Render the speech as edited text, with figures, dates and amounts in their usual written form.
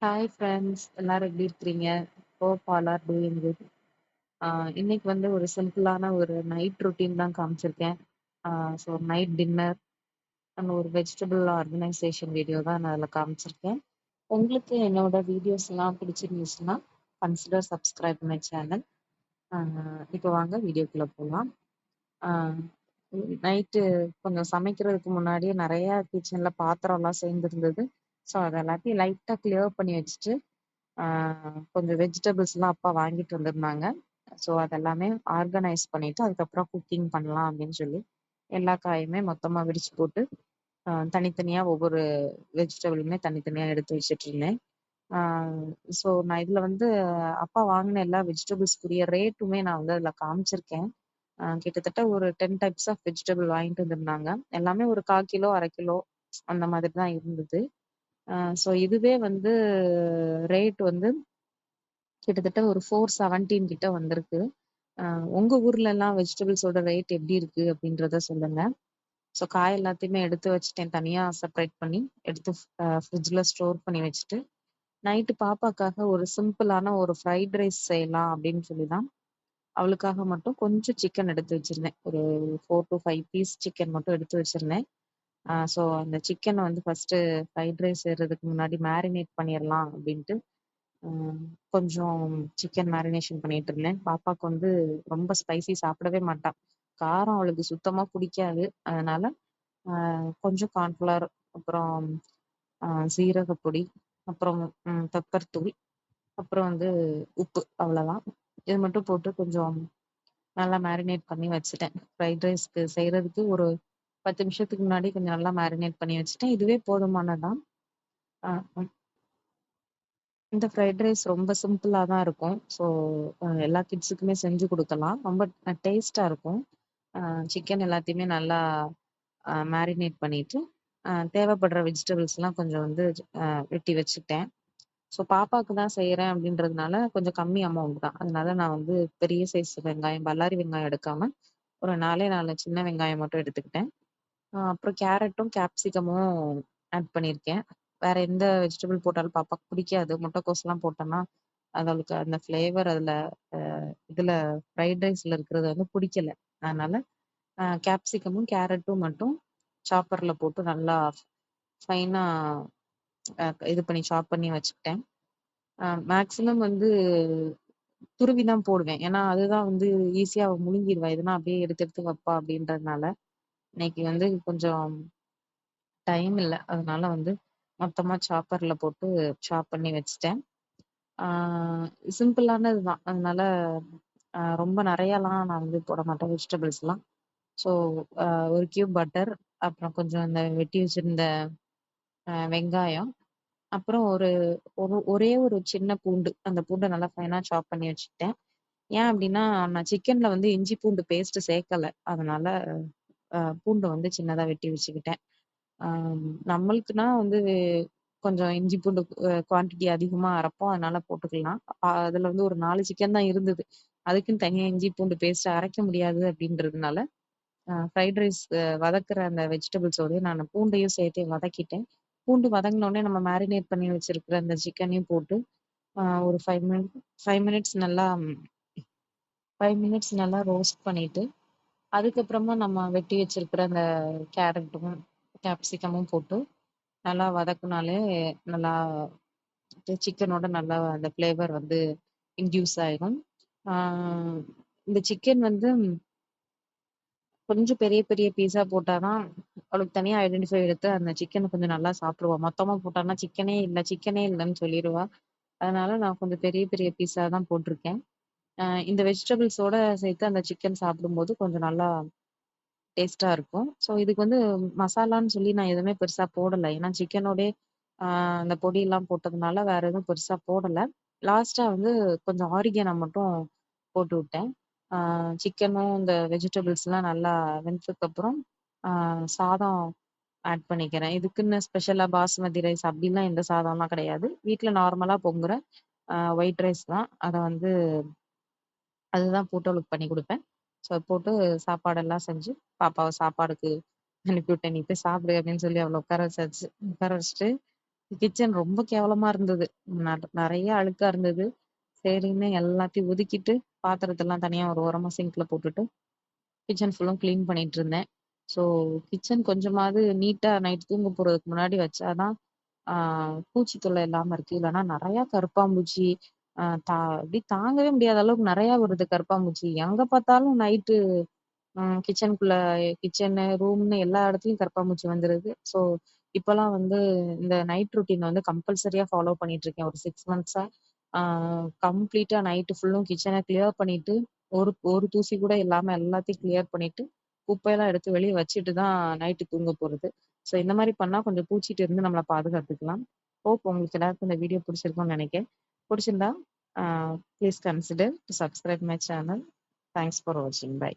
Hi friends, எல்லாரும் எப்படி இருக்கிறீங்க? Hope all are doing good. இன்னைக்கு வந்து ஒரு சிம்பிளான ஒரு நைட் ரொட்டீன் தான் காமிச்சிருக்கேன். ஸோ நைட் டின்னர் அண்ட் ஒரு வெஜிடபிள் ஆர்கனைசேஷன் வீடியோ தான் நான் அதில் காமிச்சிருக்கேன். உங்களுக்கு என்னோட வீடியோஸ் எல்லாம் பிடிச்சிருந்துச்சுன்னா கன்சிடர் சப்ஸ்கிரைப் மை சேனல். இப்போ வாங்க வீடியோக்குள்ளே போகலாம். நைட்டு கொஞ்சம் சமைக்கிறதுக்கு முன்னாடியே நிறைய கிச்சனில் பாத்திரம்லாம் சேர்ந்துருந்தது. ஸோ அதை எல்லாத்தையும் லைட்டாக கிளியர் பண்ணி வச்சுட்டு கொஞ்சம் வெஜிடபிள்ஸ்லாம் அப்பா வாங்கிட்டு வந்திருந்தாங்க. ஸோ அதெல்லாமே ஆர்கனைஸ் பண்ணிட்டு அதுக்கப்புறம் குக்கிங் பண்ணலாம் அப்படின்னு சொல்லி எல்லா காயுமே மொத்தமாக விரிச்சு போட்டு தனித்தனியாக ஒவ்வொரு வெஜிடபிளுமே தனித்தனியாக எடுத்து வச்சுட்டு இருந்தேன். ஸோ நான் இதில் வந்து அப்பா வாங்கின எல்லா வெஜிடபிள்ஸ்க்குரிய ரேட்டுமே நான் வந்து அதில் காமிச்சிருக்கேன். கிட்டத்தட்ட ஒரு 10 டைப்ஸ் ஆஃப் வெஜிடபிள் வாங்கிட்டு வந்திருந்தாங்க. எல்லாமே ஒரு 1/4 கிலோ 1/2 கிலோ அந்த மாதிரி தான் இருந்தது. ஸோ இதுவே வந்து ரேட் வந்து கிட்டத்தட்ட ஒரு 417 கிட்ட வந்திருக்கு. உங்க ஊர்ல எல்லாம் வெஜிடபிள்ஸோட ரேட் எப்படி இருக்கு அப்படின்றத சொல்லுங்க. ஸோ காய் எல்லாத்தையுமே எடுத்து வச்சுட்டேன், தனியா செப்பரேட் பண்ணி எடுத்து ஃப்ரிட்ஜில் ஸ்டோர் பண்ணி வச்சுட்டு நைட்டு பாப்பாக்காக ஒரு சிம்பிளான ஒரு ஃப்ரைட் ரைஸ் செய்யலாம் அப்படின்னு சொல்லி தான் அவளுக்காக மட்டும் கொஞ்சம் சிக்கன் எடுத்து வச்சிருந்தேன். ஒரு 4 to 5 பீஸ் சிக்கன் மட்டும் எடுத்து வச்சிருந்தேன். ஸோ அந்த சிக்கனை வந்து ஃபர்ஸ்ட் ஃப்ரைட் ரைஸ் செய்யறதுக்கு முன்னாடி மேரினேட் பண்ணிடலாம் அப்படின்ட்டு கொஞ்சம் சிக்கன் மேரினேஷன் பண்ணிட்டு இருந்தேன். பாப்பாக்கு வந்து ரொம்ப ஸ்பைசி சாப்பிடவே மாட்டான். காரம் அவளுக்கு சுத்தமா பிடிக்காது. அதனால கொஞ்சம் கார்ன்ஃப்ளவர், அப்புறம் சீரகப்பொடி, அப்புறம் பெப்பர் தூள், அப்புறம் வந்து உப்பு, அவ்வளவுதான். இது மட்டும் போட்டு கொஞ்சம் நல்லா மேரினேட் பண்ணி வச்சுட்டேன். ஃப்ரைட் ரைஸ்க்கு செய்யறதுக்கு ஒரு 10 நிமிஷத்துக்கு முன்னாடி கொஞ்சம் நல்லா மேரினேட் பண்ணி வச்சுட்டேன். இதுவே போதுமானதான். இந்த ஃப்ரைட் ரைஸ் ரொம்ப சிம்பிளா தான் இருக்கும். ஸோ எல்லா கிட்ஸுக்குமே செஞ்சு கொடுக்கலாம். ரொம்ப டேஸ்டா இருக்கும். சிக்கன் எல்லாத்தையுமே நல்லா மேரினேட் பண்ணிட்டு தேவைப்படுற வெஜிடபிள்ஸ்லாம் கொஞ்சம் வந்து வெட்டி வச்சுட்டேன். ஸோ பாப்பாவுக்கு தான் செய்கிறேன் அப்படின்றதுனால கொஞ்சம் கம்மி அமௌண்ட் தான். அதனால நான் வந்து பெரிய சைஸ் வெங்காயம், பல்லாரி வெங்காயம் எடுக்காம ஒரு 4 சின்ன வெங்காயம் மட்டும் எடுத்துக்கிட்டேன். அப்புறம் கேரட்டும் கேப்சிகமும் ஆட் பண்ணியிருக்கேன். வேற எந்த வெஜிடபிள் போட்டாலும் பாப்பாக்கு பிடிக்காது. முட்டைக்கோஸ்லாம் போட்டோம்னா அவளுக்கு அந்த ஃப்ளேவர் அதில் இதில் ஃப்ரைட் ரைஸில் இருக்கிறது வந்து பிடிக்கல. அதனால கேப்சிகமும் கேரட்டும் மட்டும் சாப்பரில் போட்டு நல்லா ஃபைனாக இது பண்ணி சாப் பண்ணி வச்சுக்கிட்டேன். மேக்ஸிமம் வந்து துருவி தான் போடுவேன். ஏன்னா அதுதான் வந்து ஈஸியாக முழுங்கிடுவா. இதுனா அப்படியே எடுத்து எடுத்து வைப்பா அப்படின்றதுனால இன்னைக்கு வந்து கொஞ்சம் டைம் இல்ல. அதனால வந்து மொத்தமா சாப்பர்ல போட்டு சாப் பண்ணி வச்சுட்டேன். சிம்பிளானது தான். அதனால ரொம்ப நெறையாலாம் நான் வந்து போட மாட்டேன் வெஜிடபிள்ஸ்லாம். ஸோ ஒரு கியூப் பட்டர், அப்புறம் கொஞ்சம் இந்த வெட்டி வச்சிருந்த வெங்காயம், அப்புறம் ஒரே ஒரு சின்ன பூண்டு. அந்த பூண்ட நல்லா ஃபைனா சாப் பண்ணி வச்சுக்கிட்டேன். ஏன் அப்டின்னா, நான் சிக்கன்ல வந்து இஞ்சி பூண்டு பேஸ்ட் சேர்க்கல. அதனால பூண்ட வந்து சின்னதா வெட்டி வச்சுக்கிட்டேன். நம்மளுக்குன்னா வந்து கொஞ்சம் இஞ்சி பூண்டு குவான்டிட்டி அதிகமா அரைப்போம். அதனால போட்டுக்கலாம். அதுல வந்து ஒரு 4 சிக்கன் தான் இருந்தது. அதுக்குன்னு தனியா இஞ்சி பூண்டு பேஸ்ட் அரைக்க முடியாது அப்படின்றதுனால, ஃப்ரைட் ரைஸ் வதக்குற அந்த வெஜிடபிள்ஸோடயே நான் பூண்டையும் சேர்த்தே வதக்கிட்டேன். பூண்டு வதங்குனோனே நம்ம மேரினேட் பண்ணி வச்சிருக்கிற அந்த சிக்கனையும் போட்டு ஒரு 5 மினிட்ஸ் நல்லா 5 மினிட்ஸ் நல்லா ரோஸ்ட் பண்ணிட்டு, அதுக்கப்புறமா நம்ம வெட்டி வச்சிருக்கிற அந்த கேரட்டும், கேப்சிகமும் போட்டு நல்லா வதக்குனாலே நல்லா சிக்கனோட நல்லா அந்த ஃப்ளேவர் வந்து இன்டியூஸ் ஆயிடும். இந்த சிக்கன் வந்து கொஞ்சம் பெரிய பெரிய பீஸா போட்டாதான் அவளுக்கு தனியா ஐடென்டிஃபை எடுத்து அந்த சிக்கனை கொஞ்சம் நல்லா சாப்பிடுவா. மொத்தமா போட்டான்னா சிக்கனே இல்லைன்னு சொல்லிடுவா. அதனால நான் கொஞ்சம் பெரிய பெரிய பீஸா தான் போட்டிருக்கேன். இந்த வெஜிடபிள்ஸோட சேர்த்து அந்த சிக்கன் சாப்பிடும்போது கொஞ்சம் நல்லா டேஸ்டா இருக்கும். ஸோ இதுக்கு வந்து மசாலான்னு சொல்லி நான் எதுவுமே பெருசா போடல. ஏன்னா சிக்கனோடே அந்த பொடியெல்லாம் போட்டதுனால வேற எதுவும் பெருசா போடல. லாஸ்டா வந்து கொஞ்சம் ஆரிகேனோ மட்டும் போட்டு விட்டேன். சிக்கனும் இந்த வெஜிடபிள்ஸ்லாம் நல்லா வெந்ததுக்கு அப்புறம் சாதம் ஆட் பண்ணிக்கிறேன். இதுக்குன்னு ஸ்பெஷலா பாஸ்மதி ரைஸ் அப்படிலாம் எந்த சாதம்லாம் கிடையாது. வீட்டில் நார்மலா பொங்குற ஒயிட் ரைஸ் தான். அதை வந்து அதுதான் போட்டு அவளுக்கு பண்ணி கொடுப்பேன். ஸோ போட்டு சாப்பாடெல்லாம் செஞ்சு பாப்பாவை சாப்பாடுக்கு அனுப்பி விட்டேன். நீ போய் சாப்பிடு அப்படின்னு சொல்லி அவளை உட்கார வச்சுட்டு கிச்சன் ரொம்ப கேவலமா இருந்தது. நெறைய அழுக்கா இருந்தது. சரின்னு எல்லாத்தையும் ஒதுக்கிட்டு, பாத்திரத்தெல்லாம் தனியா ஒரு ஓரமா சிங்க்ல போட்டுட்டு, கிச்சன் ஃபுல்லும் கிளீன் பண்ணிட்டு இருந்தேன். ஸோ கிச்சன் கொஞ்சமாவது நீட்டா நைட் தூங்க போறதுக்கு முன்னாடி வச்சா தான், ஆ பூச்சி தொல்லை இல்லாம இருக்கு. இல்லன்னா நெறையா கருப்பாம்பூச்சி, அ தா அப்படியே தாங்கவே முடியாத அளவுக்கு நெறையா வருது கருப்பாம்பூச்சி. எங்க பார்த்தாலும் நைட்டு கிச்சனுக்குள்ள கிச்சனு, ரூம்னு எல்லா இடத்துலயும் கரப்பான்பூச்சி வந்துருது. ஸோ, இப்பலாம் வந்து இந்த நைட் ரொட்டீன் வந்து கம்பல்சரியா ஃபாலோ பண்ணிட்டு இருக்கேன். ஒரு 6 மந்த்ஸா. ஆ கம்ப்ளீட்டா நைட்டு ஃபுல்லும் கிச்சன கிளியர் பண்ணிட்டு, ஒரு ஒரு தூசி கூட இல்லாம எல்லாத்தையும் கிளியர் பண்ணிட்டு, குப்பையெல்லாம் எடுத்து வெளிய வச்சுட்டு தான் நைட்டு தூங்க போறது. ஸோ, இந்த மாரி பண்ணா கொஞ்சம் பூச்சிட்ட இருந்து நம்மள பாதுகாத்துக்கலாம். ஹோப் உங்களுக்கு எல்லாருக்கும் இந்த வீடியோ பிடிச்சிருக்கும்னு நெனைக்கிறேன். பிடிச்சிருந்தா, ah please consider to subscribe my channel. Thanks for வாட்சிங். பை.